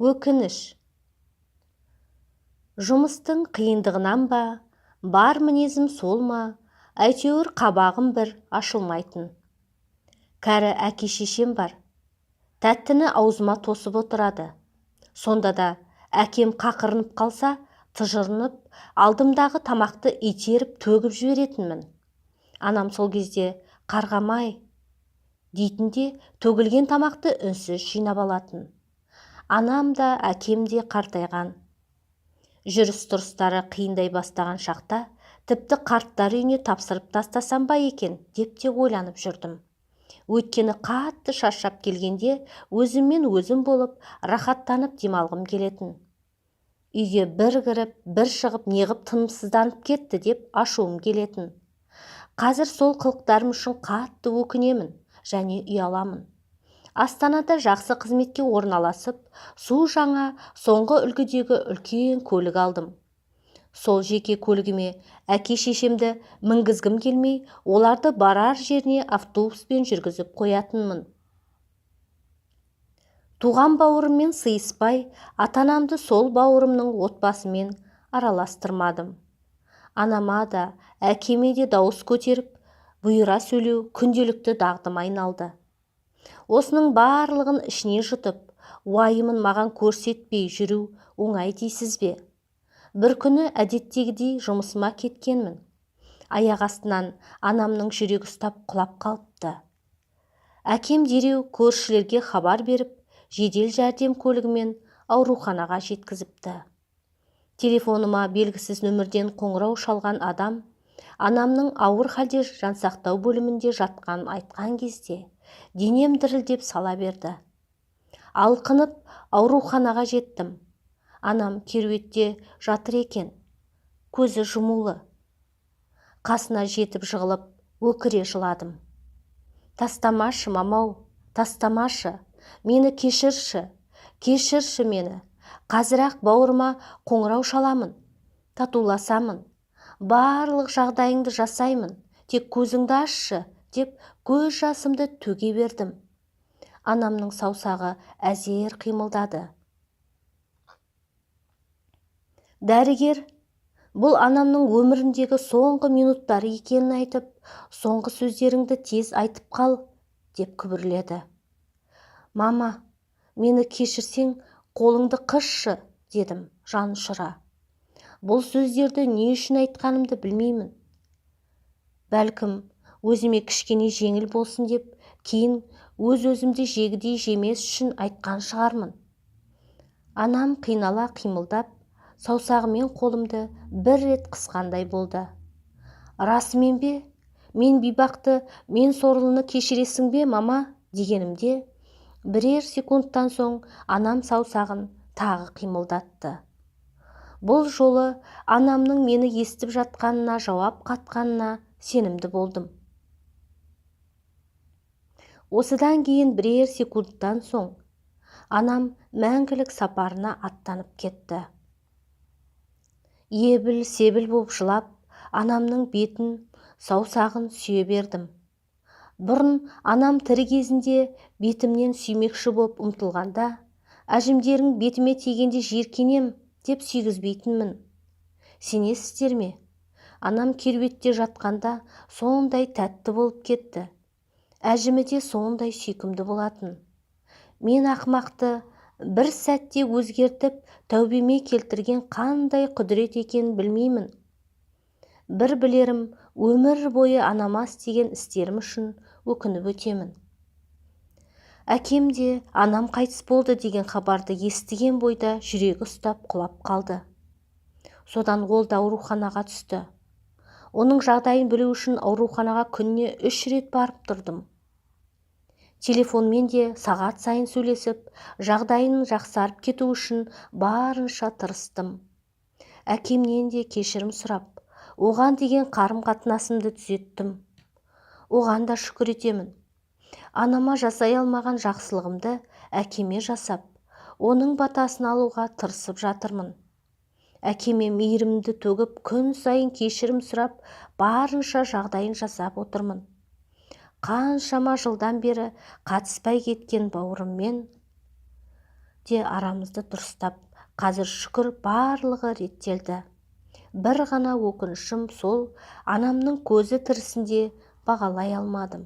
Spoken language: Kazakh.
Өкініш. Жұмыстың қиындығынан ба, бар мінезім сол ма, әйтеуір қабағым бір ашылмайтын. Кәрі әке-шешем бар. Тәттіні аузыма тосып отырады. Сонда да әкем қақырынып қалса, тыжырынып, алдымдағы тамақты итеріп төгіп жіберетінмін. Анам сол кезде қарғамай дейтінде төгілген тамақты үнсіз жинап алатын. Анам да әкем де қартайған. Жүріс-тұрыстары қиындай бастаған шақта, тіпті қарттар үйіне тапсырып тастасам ба екен деп те ойланып жүрдім. Өйткені қатты шаршап келгенде өзіммен өзім болып, рахаттанып демалғым келетін. Үйге бір кіріп, бір шығып, неғып тынымсызданып кетті деп ашуым келетін. Қазір сол қылықтарым үшін қатты өкінемін және ұяламын. Астанада жақсы қызметке орналасып, су жаңа, соңғы үлгідегі үлкен көлік алдым. Сол жеке көлігіме әке-шешемді мінгізгім келмей, оларды барар жеріне автобуспен жүргізіп қоятынмын. Туған бауырыммен сыйыспай, ата-анамды сол бауырымның отбасымен араластырмадым. Анама да, әкеме де дауыс көтеріп, бұйыра сөйлеу күнделікті дағдыма айналды. Осының барлығын ішіне жұтып, уайымын маған көрсетпей жүру оңай дейсіз бе? Бір күні әдеттегідей жұмысыма кеткенмін. Аяқ астынан анамның жүрегі ұстап құлап қалыпты. Әкем дереу көршілерге хабар беріп, жедел жәрдем көлігімен ауруханаға жеткізіпті. Телефоныма белгісіз нөмірден қоңырау шалған адам, анамның ауыр халде жансақтау бөлімінде жатқанын айтқан кезде, денем дірілдеп сала берді. Алқынып ауруханаға жеттім. Анам керуетте жатыр екен. Көзі жұмулы. Қасына жетіп жығылып, өкіре жыладым. Тастамашы, мамау, тастамашы. Мені кешірші, кешірші мені. Қазір-ақ бауырыма қоңырау шаламын. Татуласамын. Барлық жағдайыңды жасаймын. Тек көзіңді ашшы, деп көз жасымды төге бердім. Анамның саусағы әзер қимылдады. Дәрігер, бұл анамның өміріндегі соңғы минуттары екенін айтып, соңғы сөздеріңді тез айтып қал, деп күбірледі. Мама, мені кешірсең, қолыңды қысшы, дедім жан ұшыра. Бұл сөздерді не үшін айтқанымды білмеймін. Бәлкім, өзіме кішкене жеңіл болсын деп, кейін өз-өзімді жегідей жемес үшін айтқан шығармын. Анам қинала қимылдап, саусағымен қолымды бір рет қысқандай болды. Расымен бе? Мен бейбақты, мен сорлыны кешіресің бе, мама? Дегенімде, бірер секундтан соң анам саусағын тағы қимылдатты. Бұл жолы анамның мені естіп жатқанына, жауап қатқанына сенімді болдым. Осыдан кейін бірер секундтан соң анам мәңгілік сапарына аттанып кетті. Ебіл-себіл боп жылап, анамның бетін, саусағын сүйе бердім. Бұрын анам тірі кезінде бетімнен сүймекші боп ұмтылғанда, әжімдерің бетіме тигенде жиіркенем деп сүйгізбейтінмін. Сенесіздер ме? Анам керуетте жатқанда сондай тәтті болып кетті. Әжімі де сондай сүйкімді болатын. Мен ақымақты бір сәтте өзгертіп, тәубеме келтірген қандай құдірет екенін білмеймін. Бір білерім, өмір бойы анама істеген істерім үшін өкініп өтемін. Әкем де анам қайтыс болды деген хабарды естіген бойда жүрегі ұстап құлап қалды. Содан ол да ауруханаға түсті. Оның жағдайын білу үшін ауруханаға күніне 3 рет барып тұрдым. Телефонмен де сағат сайын сөйлесіп, жағдайының жақсарып кету үшін барынша тырыстым. Әкемнен де кешірім сұрап, оған деген қарым-қатынасымды түзеттім. Оған да шүкір етемін. Анама жасай алмаған жақсылығымды әкеме жасап, оның батасын алуға тырысып жатырмын. Әкеме мейірімді төгіп, күн сайын кешірім сұрап, барынша жағдайын жасап отырмын. Қаншама жылдан бері қатыспай кеткен бауырыммен те арамызды дұрыстап, қазір шүкір барлығы реттелді. Бір ғана өкінішім сол, анамның көзі тірісінде бағалай алмадым.